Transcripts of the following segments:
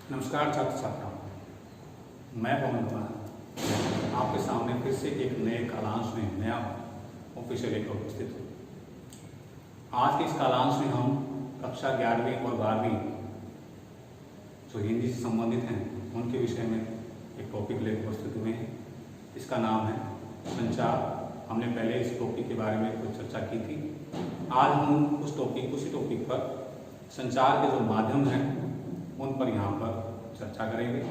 नमस्कार छात्र छात्राओं, मैं पवन कुमार आपके सामने फिर से एक नए कालांश में नया ऑफिशियल लेकर उपस्थित हूँ। आज के इस कालांश में हम कक्षा 11वीं और 12वीं जो हिंदी से संबंधित हैं उनके विषय में एक टॉपिक लेकर उपस्थित हुए हैं। इसका नाम है संचार। हमने पहले इस टॉपिक के बारे में कुछ चर्चा की थी। आज हम उसी टॉपिक पर संचार के जो माध्यम हैं उन पर यहाँ पर चर्चा करेंगे।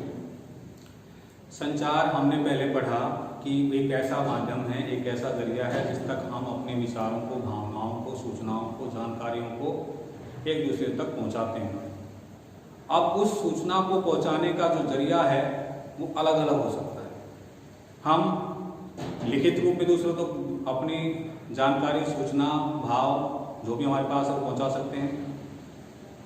संचार हमने पहले पढ़ा कि एक ऐसा माध्यम है, एक ऐसा जरिया है जिस तक हम अपने विचारों को, भावनाओं को, सूचनाओं को, जानकारियों को एक दूसरे तक पहुँचाते हैं। अब उस सूचना को पहुँचाने का जो जरिया है वो अलग अलग हो सकता है। हम लिखित रूप में दूसरों तक अपनी जानकारी, सूचना, भाव जो भी हमारे पास है पहुँचा सकते हैं।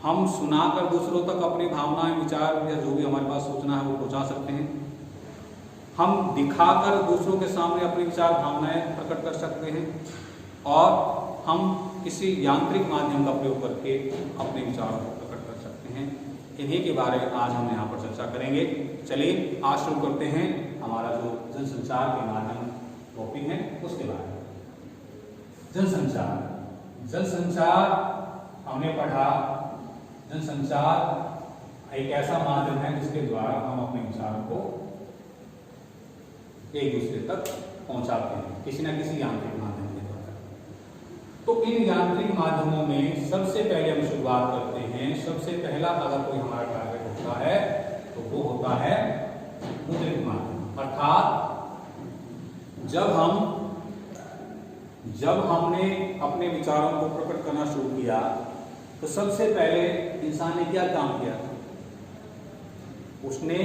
हम सुनाकर दूसरों तक अपनी भावनाएं, विचार या जो भी हमारे पास सूचना है वो पहुंचा सकते हैं। हम दिखाकर दूसरों के सामने अपने विचार, भावनाएं प्रकट कर सकते हैं और हम किसी यांत्रिक माध्यम का प्रयोग करके अपने विचारों को प्रकट कर सकते हैं। इन्हीं के बारे में आज हम यहाँ पर चर्चा करेंगे। चलिए आज शुरू करते हैं हमारा जो जनसंचार के माध्यम टॉपिक है उसके बारे में। जनसंचार हमने पढ़ा। जनसंचार एक ऐसा माध्यम है जिसके द्वारा हम अपने विचारों को एक दूसरे तक पहुंचाते हैं, किसी न किसी यांत्रिक माध्यम के द्वारा। तो इन यांत्रिक माध्यमों में सबसे पहले हम शुरुआत करते हैं। सबसे पहला अगर कोई हमारा टारगेट होता है तो वो होता है मुद्रित माध्यम। अर्थात जब हमने अपने विचारों को प्रकट करना शुरू किया तो सबसे पहले इंसान ने क्या काम किया था? उसने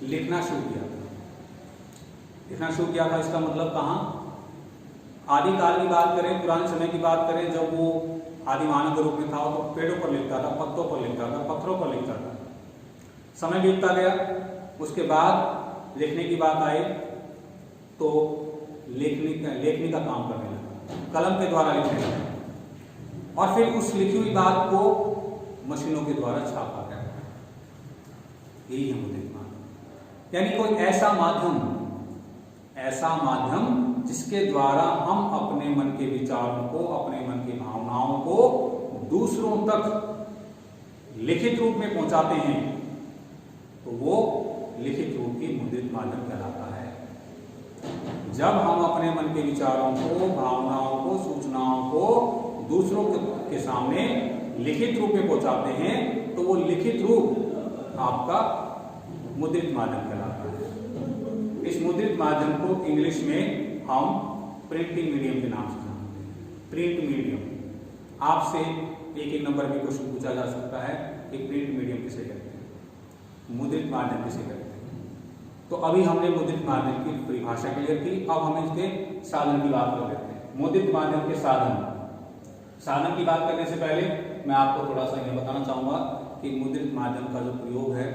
लिखना शुरू किया था। इसका मतलब कहाँ? आदिकाल की बात करें, पुराने समय की बात करें, जब वो आदि मानव के रूप में था तो पेड़ों पर लिखता था, पत्तों पर लिखता था, पत्थरों पर लिखता था। समय बीतता गया, उसके बाद लिखने की बात आई तो लेखनी का काम करने लगा, कलम के द्वारा लिखने लगा और फिर उस लिखी हुई बात को मशीनों के द्वारा छापा गया। यही है मुद्रित माध्यम। यानी कोई ऐसा माध्यम जिसके द्वारा हम अपने मन के विचारों को, अपने मन की भावनाओं को दूसरों तक लिखित रूप में पहुंचाते हैं, तो वो लिखित रूप की मुद्रित माध्यम कहलाता है। जब हम अपने मन के विचारों को, भावनाओं को, सूचनाओं को दूसरों के सामने लिखित रूप में पहुंचाते हैं तो वो लिखित रूप आपका मुद्रित माध्यम कहलाता है। इस मुद्रित माध्यम को इंग्लिश में हम प्रिंटिंग मीडियम के नाम से जानते हैं। Print medium. आपसे एक नंबर में क्वेश्चन पूछा जा सकता है कि प्रिंट मीडियम किसे कहते हैं, मुद्रित माध्यम किसे कहते हैं। तो अभी हमने मुद्रित माध्यम की परिभाषा क्लियर की। अब हम इसके साधन की बात कर लेते हैं। मुद्रित माध्यम के साधन की बात करने से पहले मैं आपको थोड़ा सा यह बताना चाहूंगा कि मुद्रित माध्यम का जो प्रयोग है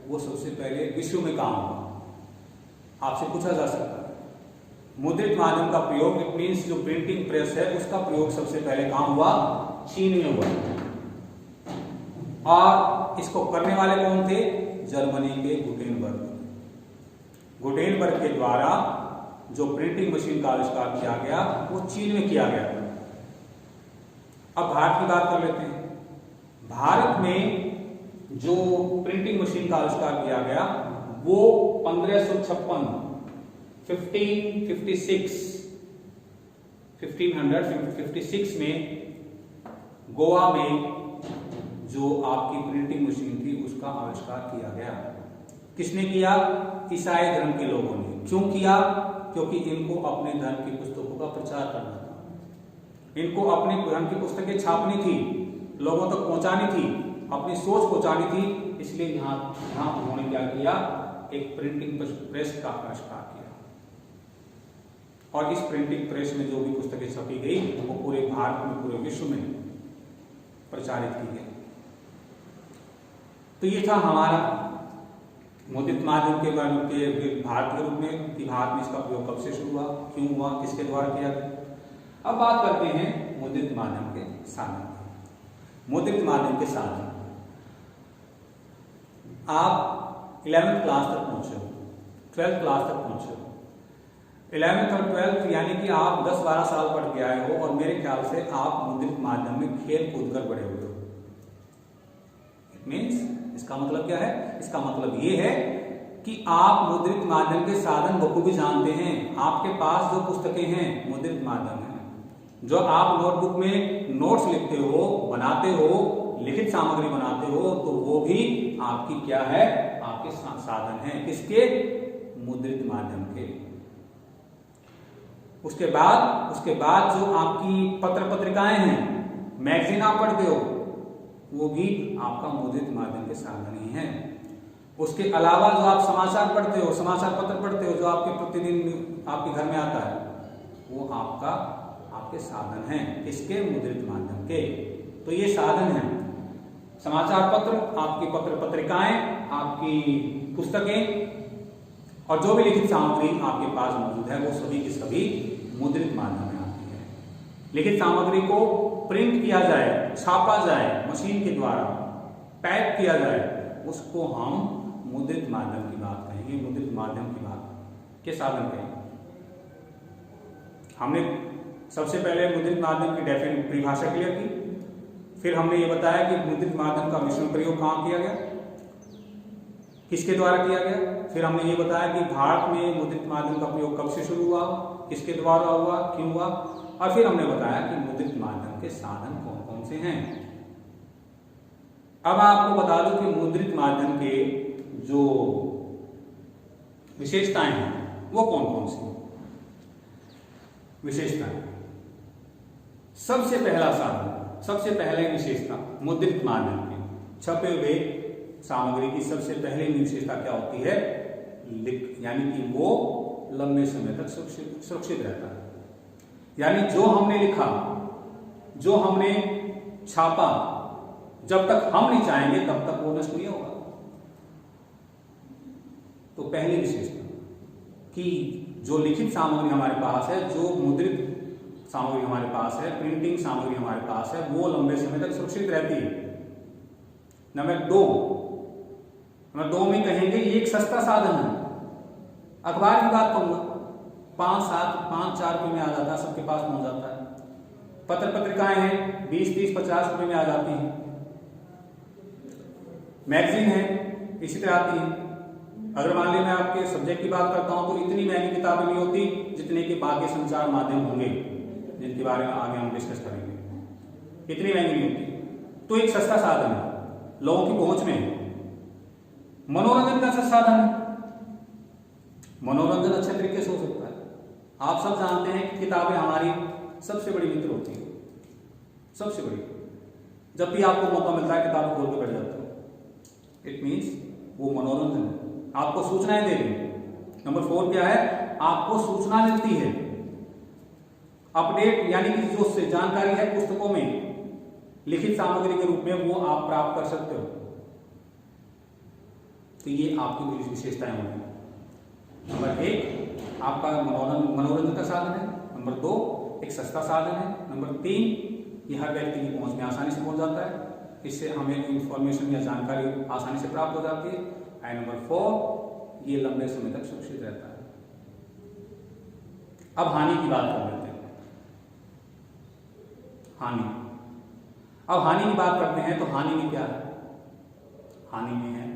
वो सबसे पहले विश्व में कहाँ हुआ, आपसे पूछा जा सकता है। मुद्रित माध्यम का प्रयोग, इट मीन्स जो प्रिंटिंग प्रेस है उसका प्रयोग सबसे पहले कहाँ हुआ? चीन में हुआ। और इसको करने वाले कौन थे? जर्मनी के गुटेनबर्ग के द्वारा जो प्रिंटिंग मशीन का आविष्कार किया गया वो चीन में किया गया। अब भारत की बात कर लेते हैं। भारत में जो प्रिंटिंग मशीन का आविष्कार किया गया वो 1556 में गोवा में जो आपकी प्रिंटिंग मशीन थी उसका आविष्कार किया गया। किसने किया? ईसाई धर्म के लोगों ने। क्यों किया? क्योंकि इनको अपने धर्म की पुस्तकों का प्रचार करना था, इनको अपनी धर्म की पुस्तकें छापनी थी, लोगों तक पहुंचानी थी, अपनी सोच पहुंचानी थी। इसलिए यहाँ उन्होंने क्या किया? एक प्रिंटिंग प्रेस का आविष्कार किया और इस प्रिंटिंग प्रेस में जो भी पुस्तकें छपी गई वो पूरे भारत में, पूरे विश्व में प्रचारित की गई। तो ये था हमारा मुद्रित माध्यम के भारत के रूप में कि भारत में इसका प्रयोग कब से शुरू हुआ, क्यों हुआ, किसके द्वारा किया गया। अब बात करते हैं मुद्रित माध्यम के साधन। मुद्रित माध्यम के साधन आप 11th क्लास तक पहुंचे हो, 12th क्लास तक पहुंचे हो, 11th और 12th यानी कि आप 10-12 साल पढ़ के आए हो, और मेरे ख्याल से आप मुद्रित माध्यम में खेल कूद कर बड़े हुए हो। इट मीन्स, इसका मतलब क्या है? इसका मतलब ये है कि आप मुद्रित माध्यम के साधन बखूबी जानते हैं। आपके पास जो पुस्तकें हैं मुद्रित माध्यम है, जो आप नोटबुक में नोट्स लिखते हो, बनाते हो, लिखित सामग्री बनाते हो, तो वो भी आपकी क्या है? आपके साधन हैं। किसके? मुद्रित माध्यम के। उसके बाद जो आपकी पत्र पत्रिकाएं हैं, मैगजीन आप पढ़ते हो, वो भी आपका मुद्रित माध्यम के साधन ही हैं। उसके अलावा जो आप समाचार पढ़ते हो, समाचार पत्र पढ़ते हो, जो आपके प्रतिदिन आपके घर में आता है, वो आपके साधन हैं। किसके? मुद्रित माध्यम के। तो ये साधन हैं, समाचार पत्र, आपकी पत्र पत्रिकाएं, आपकी पुस्तकें, और जो भी लिखित सामग्री आपके पास मौजूद है, वो सभी की सभी मुद्रित माध्यम में आती है। लिखित सामग्री को प्रिंट किया जाए, छापा जाए मशीन के द्वारा, टाइप किया जाए, उसको हम मुद्रित माध्यम की बात कहेंगे, मुद्रित माध्यम की बात के साधन कहेंगे। हमने सबसे पहले मुद्रित माध्यम की परिभाषा क्लियर की, फिर हमने ये बताया कि मुद्रित माध्यम का मिश्रण प्रयोग कहाँ किया गया, किसके द्वारा किया गया। फिर हमने ये बताया कि भारत में मुद्रित माध्यम का प्रयोग कब से शुरू हुआ, किसके द्वारा हुआ, क्यों हुआ, और फिर हमने बताया कि मुद्रित माध्यम के साधन कौन कौन से हैं। अब आपको बता दूं कि मुद्रित माध्यम के जो विशेषताएं हैं वो कौन कौन सी विशेषताएं। सबसे पहला साधन, सबसे पहले विशेषता मुद्रित माध्यम की छपे हुए सामग्री की सबसे पहली विशेषता क्या होती है? यानी कि वो लंबे समय तक सुरक्षित रहता है। यानी जो हमने लिखा, जो हमने छापा, जब तक हम नहीं चाहेंगे तब तक वो नष्ट नहीं होगा। तो पहली विशेषता कि जो लिखित सामग्री हमारे पास है, जो मुद्रित सामग्री हमारे पास है, प्रिंटिंग सामग्री हमारे पास है, वो लंबे समय तक सुरक्षित रहती है। नंबर दो में कहेंगे ये एक सस्ता साधन है। अखबार की बात कहूंगा, 5-4 रुपए में आ जाता है, सबके पास पहुंच जाता है। पत्र पत्रिकाएं हैं 20-30-50 रुपए में आ जाती हैं। मैगजीन है इसी तरह आती है। अगर मान ली मैं आपके सब्जेक्ट की बात करता हूं, तो इतनी महंगी किताबें नहीं होती जितने के बाकी संचार माध्यम होंगे, जिनके बारे में आगे हम डिस्कस करेंगे। इतनी महंगी नहीं होती। तो एक सस्ता साधन है, लोगों की पहुंच में। मनोरंजन का सस्ता साधन है। मनोरंजन अच्छे तरीके से हो सकता है। आप सब जानते हैं कि किताबें हमारी सबसे बड़ी मित्र होती है, सबसे बड़ी। जब भी आपको मौका मिलता है किताब खोल के बैठ जाते हो। इट मीन्स वो मनोरंजन है, आपको सूचनाएं दे रही है। नंबर 4 क्या है? आपको सूचना मिलती है, अपडेट, यानी कि जो जानकारी है पुस्तकों में लिखित सामग्री के रूप में, वो आप प्राप्त कर सकते हो। तो ये आपकी विशेषताएं होंगी। नंबर 1 आपका मनोरंजन का साधन है। नंबर 2 एक सस्ता साधन है। नंबर 3 ये हर व्यक्ति की पहुंच में आसानी से पहुंच जाता है, इससे हमें इंफॉर्मेशन या जानकारी आसानी से प्राप्त हो जाती है। एंड नंबर 4 ये लंबे समय तक सुरक्षित रहता है। अब हानि की बात कर लेते हैं। अब हानि की बात करते हैं, तो हानि में क्या है? हानि में है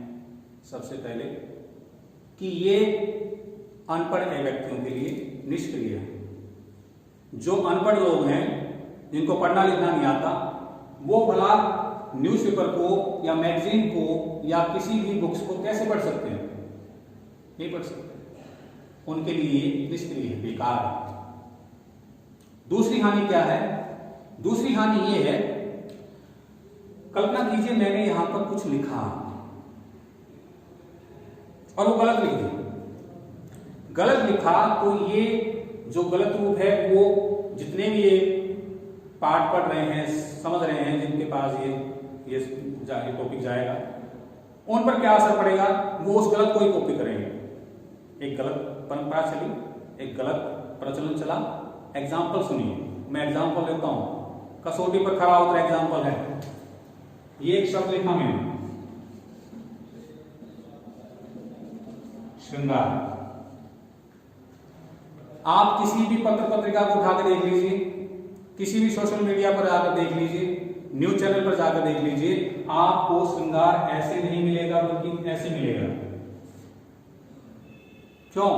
सबसे पहले कि ये अनपढ़ व्यक्तियों के लिए निष्क्रिय है। जो अनपढ़ लोग हैं, जिनको पढ़ना लिखना नहीं आता, वो भला न्यूज़पेपर को या मैगजीन को या किसी भी बुक्स को कैसे पढ़ सकते हैं? नहीं पढ़ सकते। उनके लिए निष्क्रिय है, बेकार है। दूसरी हानि क्या है? दूसरी हानि ये है, कल्पना कीजिए मैंने यहां पर कुछ लिखा और वो गलत लिख दिया। गलत लिखा तो ये जो गलत रूप है, वो जितने भी ये पाठ पढ़ रहे हैं, समझ रहे हैं, जिनके पास ये टॉपिक जाएगा, उन पर क्या असर पड़ेगा? वो उस गलत को ही कॉपी करेंगे। एक गलत परंपरा चली, एक गलत प्रचलन चला। एग्जाम्पल सुनिए, मैं एग्जाम्पल लेता हूं, कसौटी पर खरा उतरा एग्जाम्पल है। ये एक शब्द लिखा मैंने, श्रृंगार। आप किसी भी पत्र पत्रिका को उठाकर देख लीजिए, किसी भी सोशल मीडिया पर जाकर देख लीजिए, न्यूज चैनल पर जाकर देख लीजिए, आपको श्रृंगार ऐसे नहीं मिलेगा बल्कि ऐसे मिलेगा। क्यों?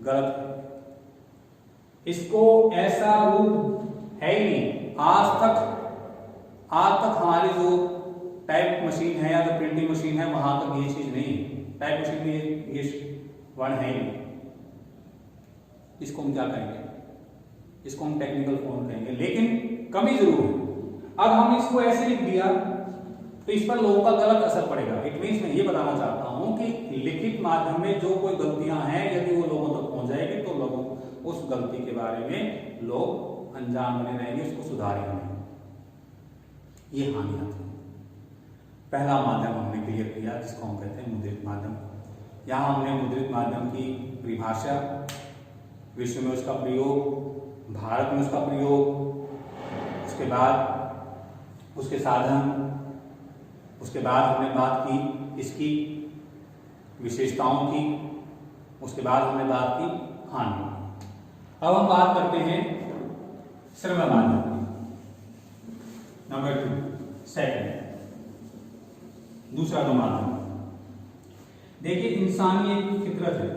गलत है। इसको ऐसा रूप है ही नहीं। आज तक हमारी जो टाइप मशीन है या जो प्रिंटिंग मशीन है वहां तक ये चीज नहीं है। टाइप मशीन में ये वर्ण है ही नहीं। इसको हम क्या कहेंगे? इसको हम टेक्निकल फॉर्म कहेंगे, लेकिन कमी जरूर है। अब हम इसको ऐसे लिख दिया तो इस पर लोगों का गलत असर पड़ेगा। इट मीन्स मैं ये बताना चाहता हूं कि लिखित माध्यम में जो कोई गलतियां हैं यदि वो लोगों तक पहुंच जाएगी तो लोगों उस गलती के बारे में लोग अनजान बने रहेंगे, उसको सुधारेंगे नहीं। ये हानियां थी। पहला माध्यम हमने क्लियर किया जिसको हम कहते हैं मुद्रित माध्यम। यहां हमने मुद्रित माध्यम की परिभाषा, विश्व में उसका प्रयोग, भारत में उसका प्रयोग, उसके बाद उसके साधन, उसके बाद हमने बात की इसकी विशेषताओं की, उसके बाद हमने बात की हानि। अब हम बात करते हैं श्रव्य माध्यम की। नंबर 2, सेकंड, दूसरा जो माध्यम। देखिए, इंसानी एक फितरत है।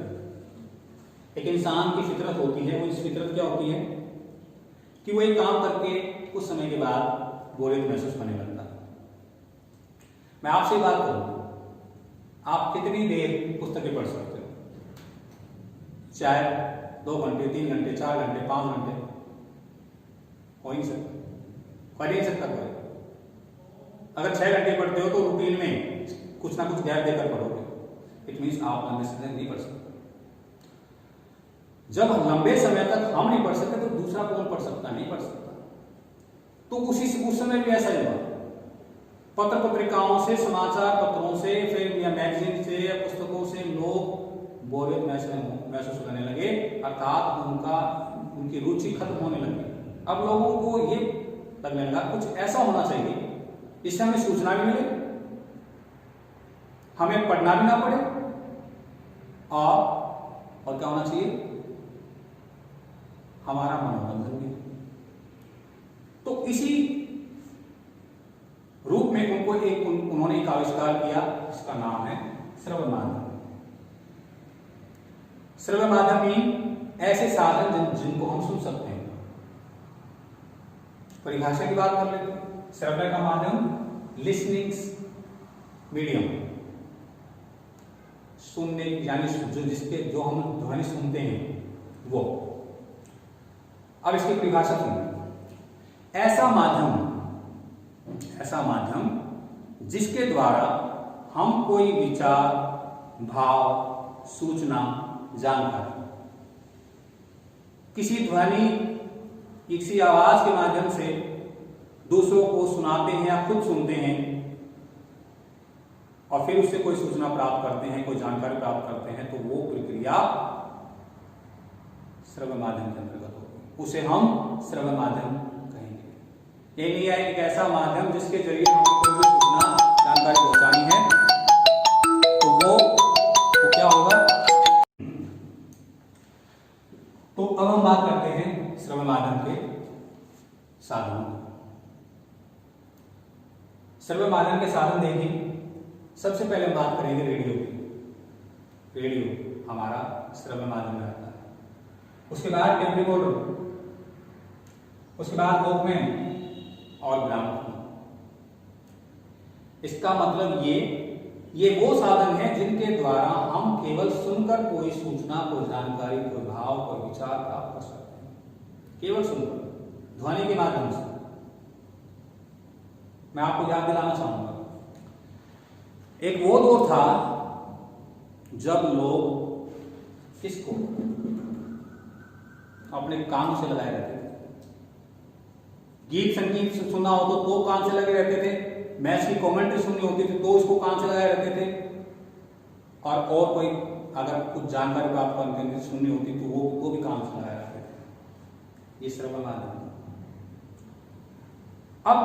एक इंसान की फितरत होती है। वो इस फितरत क्या होती है कि वो एक काम करके कुछ समय के बाद बोरियत महसूस करने लगता है। मैं आपसे बात करूं, आप कितनी देर पुस्तकें पढ़ सकते हो? चाहे 2 घंटे, 3 घंटे, 4 घंटे, 5 घंटे? हो ही नहीं सकता, पढ़ ही नहीं सकता कोई। अगर 6 घंटे पढ़ते हो तो रूटीन में कुछ ना कुछ गैप देकर पढ़ोगे। इट मीन्स आप लंबे समय नहीं पढ़ सकते। जब लंबे समय तक हम नहीं पढ़ सकते तो दूसरा कौन पढ़ सकता? नहीं पढ़ सकता। तो उस समय भी ऐसा ही हुआ। पत्र पत्रिकाओं से, समाचार पत्रों से, फिर या मैगजीन से या पुस्तकों से लोग बोरियत महसूस करने लगे, अर्थात उनकी रुचि खत्म होने लगी। अब लोगों को ये लगने लगा कुछ ऐसा होना चाहिए इससे हमें सूचना भी मिले, हमें पढ़ना भी ना पड़े, और क्या होना चाहिए? हमारा मनोरंजन भी। तो इसी रूप में उन्होंने एक आविष्कार किया, इसका नाम है श्रव्य माध्यम। श्रव्य माध्यम ही ऐसे साधन जिनको हम सुन सकते हैं। परिभाषा की बात कर लेते हैं। श्रव्य का माध्यम लिसनिंग मीडियम, सुनने यानी जो हम ध्वनि सुनते हैं वो। अब इसकी परिभाषा सुनिए। ऐसा माध्यम जिसके द्वारा हम कोई विचार, भाव, सूचना, जानकारी किसी ध्वनि, किसी आवाज के माध्यम से दूसरों को सुनाते हैं या खुद सुनते हैं और फिर उससे कोई सूचना प्राप्त करते हैं, कोई जानकारी प्राप्त करते हैं, तो वो प्रक्रिया श्रव्य माध्यम के अंतर्गत होगी। उसे हम श्रव्य माध्यम कहेंगे। ये नहीं है एक ऐसा माध्यम जिसके जरिए हमें कोई भी सूचना, जानकारी पहुंचानी है, तो वो क्या होगा? तो अब हम बात करते हैं श्रव्य माध्यम के साधनों। श्रव्य माध्यम के साधन देखें। सबसे पहले हम बात करेंगे रेडियो की। रेडियो हमारा श्रव्य माध्यम में आता है। उसके बाद टेप रिकॉर्डर, उसके बाद वॉकमैन और ग्रामोफोन। इसका मतलब ये वो साधन है जिनके द्वारा हम केवल सुनकर कोई सूचना, कोई जानकारी, कोई भाव, कोई विचार प्राप्त कर सकते हैं। केवल सुनकर, ध्वनि के माध्यम से। मैं आपको याद दिलाना चाहूंगा, एक वो दौर था जब लोग किसको अपने कान से लगाए रहते थे। गीत संगीत सुनना हो तो कान से लगे रहते थे। मैच की कमेंट्री सुननी होती थी तो उसको कान से लगाए रहते थे। और कोई अगर कुछ जानकारी प्राप्त करनी सुननी होती तो वो भी कान से लगाए रहते थे। ये श्रव्य माध्यम। अब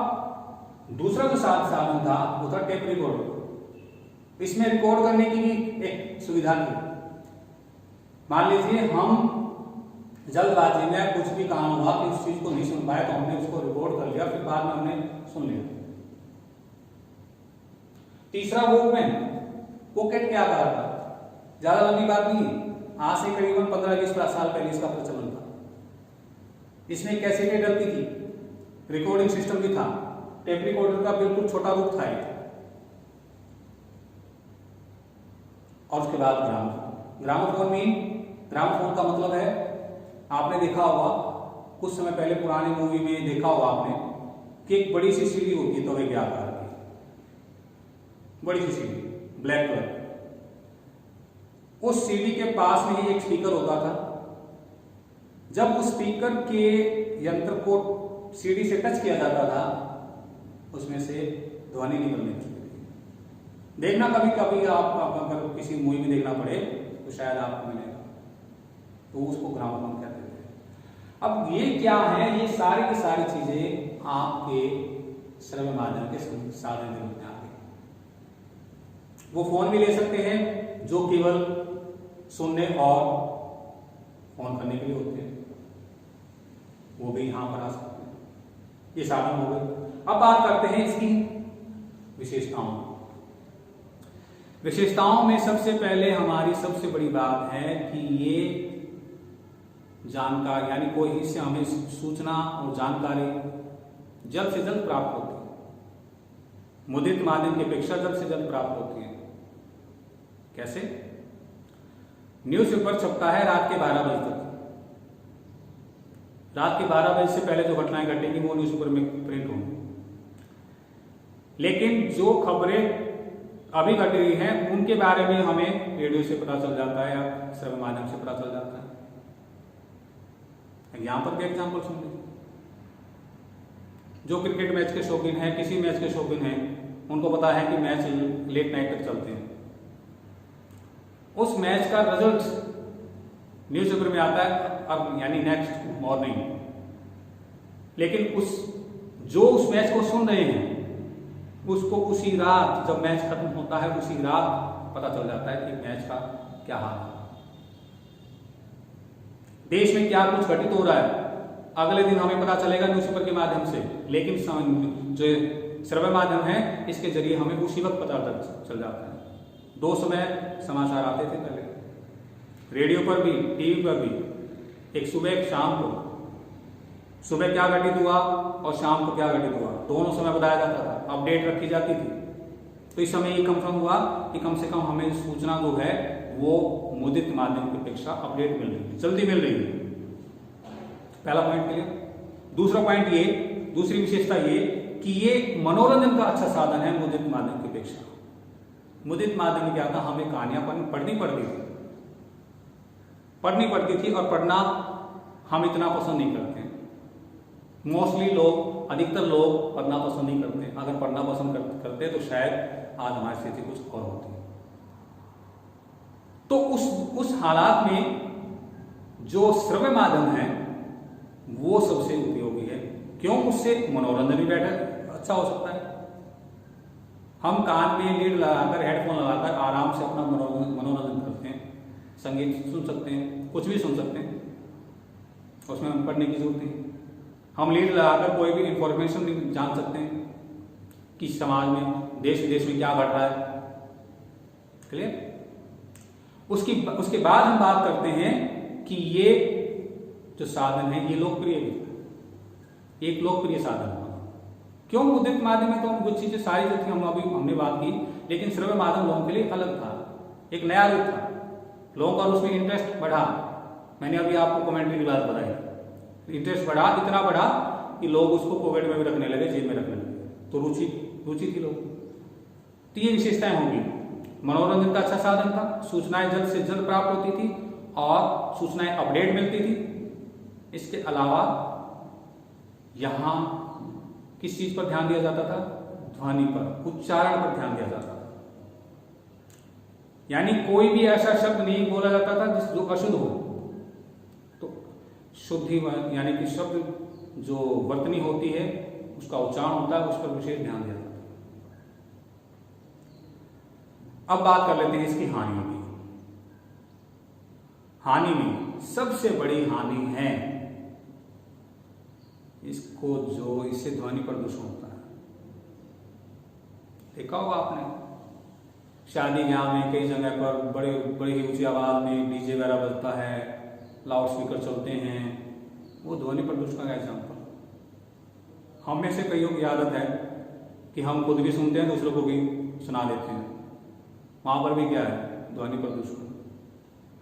दूसरा जो साधन था वो था टेप रिकॉर्डर। इसमें रिकॉर्ड करने की भी एक सुविधा थी। मान लीजिए हम जल्दबाजी में कुछ भी काम हुआ कि उस चीज को नहीं सुन पाए, तो हमने उसको रिकॉर्ड कर लिया, फिर बाद में हमने सुन लिया। तीसरा वॉकमैन, पॉकेट क्या कहा था, ज्यादा लंबी बात नहीं, आज से करीबन 15-20 साल पहले इसका प्रचलन था। इसमें कैसेटें डलती थी, रिकॉर्डिंग सिस्टम भी था, टेप रिकॉर्डर का बिल्कुल छोटा रूप था ये। और उसके बाद ग्रामोफोन। ग्रामोफोन का मतलब है, आपने देखा होगा कुछ समय पहले पुरानी मूवी में देखा होगा आपने कि एक बड़ी सी सीडी होती है तवे के आकार की, बड़ी सी सीडी, ब्लैक कलर। उस सीडी के पास में ही एक स्पीकर होता था। जब उस स्पीकर के यंत्र को सीडी से टच किया जाता था, उसमें से ध्वनि निकलने लगती थी। देखना कभी कभी आप अगर किसी मूवी में देखना पड़े तो शायद आपको मिलेगा, तो उसको ग्रामोफोन कहते थे। अब ये क्या है, ये सारी की सारी चीजें आपके श्रव्य माध्यम के साधन के रूप में आ गई। वो फोन भी ले सकते हैं जो केवल सुनने और फोन करने के लिए होते हैं, वो भी यहां पर आ सकते हैं। ये साधन हो गए। अब बात करते हैं इसकी विशेषताओं। विशेषताओं में सबसे पहले हमारी सबसे बड़ी बात है कि ये जानकारी, यानी कोई इससे हमें सूचना और जानकारी जल्द से जल्द प्राप्त होती है। मुद्रित माध्यम की अपेक्षा जल्द से जल्द प्राप्त होती है। कैसे? न्यूज़पेपर छपता है रात के 12 बजे तक। रात के 12 बजे से पहले जो घटनाएं घटेंगी वो न्यूज़पेपर में प्रिंट होंगी। लेकिन जो खबरें अभी घट रही हैं उनके बारे में हमें रेडियो से पता चल जाता है या श्रव्य माध्यम से पता चल जाता है। यहां पर भी एग्जाम्पल सुन लीजिए। जो क्रिकेट मैच के शौकीन हैं, किसी मैच के शौकीन हैं, उनको पता है कि मैच लेट नाइट तक चलते हैं। उस मैच का रिजल्ट न्यूज़पेपर में आता है अब, यानी नेक्स्ट मॉर्निंग। लेकिन उस मैच को सुन रहे हैं उसको उसी रात जब मैच खत्म होता है उसी रात पता चल जाता है कि मैच का क्या हाल है, देश में क्या कुछ घटित हो रहा है। अगले दिन हमें पता चलेगा न्यूज़पेपर के माध्यम से, लेकिन जो श्रव्य माध्यम है इसके जरिए हमें उसी वक्त पता चल जाता है। 2 समय समाचार आते थे पहले, रेडियो पर भी, टीवी पर भी, एक सुबह एक शाम को। सुबह क्या घटित हुआ और शाम को क्या घटित हुआ, दोनों समय बताया जाता था, अपडेट रखी जाती थी। तो इस समय ये कंफर्म हुआ कि कम से कम हमें सूचना जो है वो मुद्रित माध्यम की अपेक्षा अपडेट मिल रही है, जल्दी मिल रही है। पहला पॉइंट क्लियर। दूसरा पॉइंट ये, दूसरी विशेषता ये कि ये मनोरंजन का अच्छा साधन है मुद्रित माध्यम की अपेक्षा। मुद्रित माध्यम में क्या था, हमें कहानियां पढ़नी पड़ती थी और पढ़ना हम इतना पसंद नहीं करते हैं। मोस्टली लोग, अधिकतर लोग पढ़ना पसंद नहीं करते। अगर पढ़ना पसंद करते तो शायद आज हमारी स्थिति कुछ और होती। तो उस हालात में जो श्रव्य माध्यम है वो सबसे उपयोगी है। क्यों? उससे मनोरंजन भी बेहतर अच्छा हो सकता है। हम कान में लीड लगाकर, हेडफोन लगाकर आराम से अपना मनोरंजन करते हैं, संगीत सुन सकते हैं, कुछ भी सुन सकते हैं, उसमें हम पढ़ने की जरूरत नहीं। हम लीड लगाकर कोई भी इंफॉर्मेशन जान सकते हैं कि समाज में, देश विदेश में क्या घट रहा है। क्लियर? उसके बाद हम बात करते हैं कि ये जो साधन है ये लोकप्रिय भी, एक लोकप्रिय साधन है। क्यों? मुद्रित माध्यम में तो हम कुछ चीजें सारी जो थी हमने बात की, लेकिन श्रव्य माध्यम लोगों के लिए अलग था, एक नया रूप था। लोगों का उसमें इंटरेस्ट बढ़ा। मैंने अभी आपको कमेंट्री की बात बताई, इंटरेस्ट बढ़ा, इतना बढ़ा कि लोग उसको पॉकेट में भी रखने लगे, जेब में रखने लगे। तो रुचि थी लोग। तो ये विशेषताएं होंगी। मनोरंजन का अच्छा साधन था, सूचनाएं जल्द से जल्द प्राप्त होती थी और सूचनाएं अपडेट मिलती थी। इसके अलावा यहां किस चीज पर ध्यान दिया जाता था? ध्वनि पर, उच्चारण पर ध्यान दिया जाता था। यानी कोई भी ऐसा शब्द नहीं बोला जाता था जो अशुद्ध हो। तो शुद्धि यानी कि शब्द जो वर्तनी होती है उसका उच्चारण होता है, उस पर विशेष ध्यान दिया जाता है। अब बात कर लेते हैं इसकी हानियों की। हानि में सबसे बड़ी हानि है इससे ध्वनि प्रदूषण होता है। देखा होगा आपने, शादी ब्याह में कई जगह पर बड़ी ही ऊंची आवाज में डीजे वगैरह बजता है, लाउड स्पीकर चलते हैं, वो ध्वनि प्रदूषण का एग्जाम्पल। हम में से कईयों की आदत है कि हम खुद भी सुनते हैं, दूसरों को भी सुना देते हैं। वहां पर भी क्या है, ध्वनि प्रदूषण।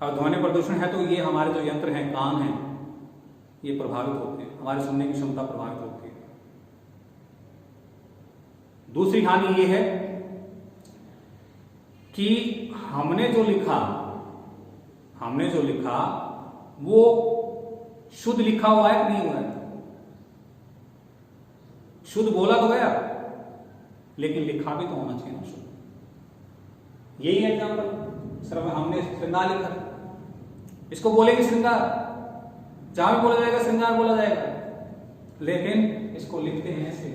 और ध्वनि प्रदूषण है तो ये हमारे जो यंत्र हैं, कान हैं, ये प्रभावित होते हैं, हमारे सुनने की क्षमता प्रभावित होती है। दूसरी हानि ये है कि हमने जो लिखा वो शुद्ध लिखा हुआ है कि नहीं हुआ है। शुद्ध बोला तो गया, लेकिन लिखा भी तो होना चाहिए ना शुद्ध। यही एग्जाम्पल, सर हमने श्रृंगार लिखा, इसको बोलेंगे श्रृंगार, जहां भी बोला जाएगा श्रृंगार बोला जाएगा, लेकिन इसको लिखते हैं ऐसे,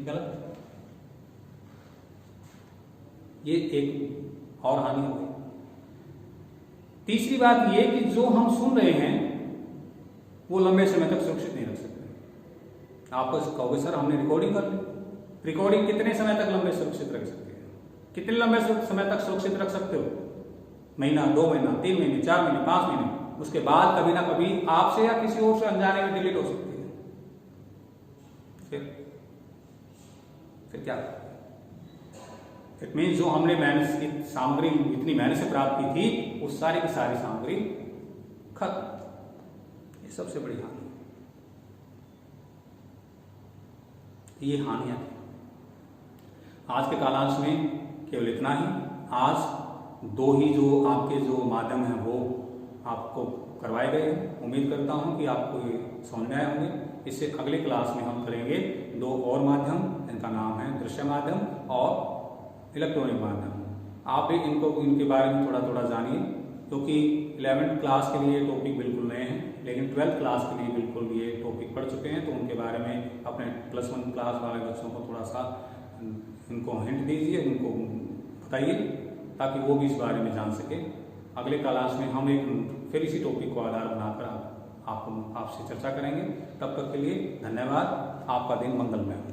गलत। ये एक और हानि हो गई। तीसरी बात ये कि जो हम सुन रहे हैं वो लंबे समय तक सुरक्षित नहीं रख सकते। आप कहोगे सर हमने रिकॉर्डिंग कर ली, रिकॉर्डिंग कितने समय तक लंबे सुरक्षित रख सकते हैं? कितने लंबे समय तक सुरक्षित रख सकते हो? महीना, 2 महीना, 3 महीने, 4 महीने, 5 महीने। उसके बाद कभी ना कभी आपसे या किसी और से अनजाने में डिलीट हो सकती है। फिर क्या? इट मीन जो हमने मेहनत की सामग्री इतनी मेहनत से प्राप्त की थी, उस सारी की सारी सामग्री खत्म। ये सबसे बड़ी हानि, ये हानियां थी। आज के कालांश में केवल इतना ही। आज 2 ही जो आपके जो माध्यम हैं वो आपको करवाए गए हैं। उम्मीद करता हूं कि आपको ये समझ में आए होंगे। इससे अगले क्लास में हम करेंगे 2 और माध्यम, इनका नाम है दृश्य माध्यम और इलेक्ट्रॉनिक माध्यम। आप भी इनके बारे में थोड़ा थोड़ा जानिए, क्योंकि 11th क्लास के लिए टॉपिक बिल्कुल नए हैं, लेकिन 12th क्लास के लिए बिल्कुल ये टॉपिक पढ़ चुके हैं। तो उनके बारे में अपने +1 क्लास वाले बच्चों को थोड़ा सा इनको हिंट दीजिए, उनको बताइए, ताकि वो भी इस बारे में जान सके। अगले क्लास में हम फिर इसी टॉपिक को आधार बनाकर आपसे चर्चा करेंगे। तब तक के लिए धन्यवाद। आपका दिन मंगलमय हो।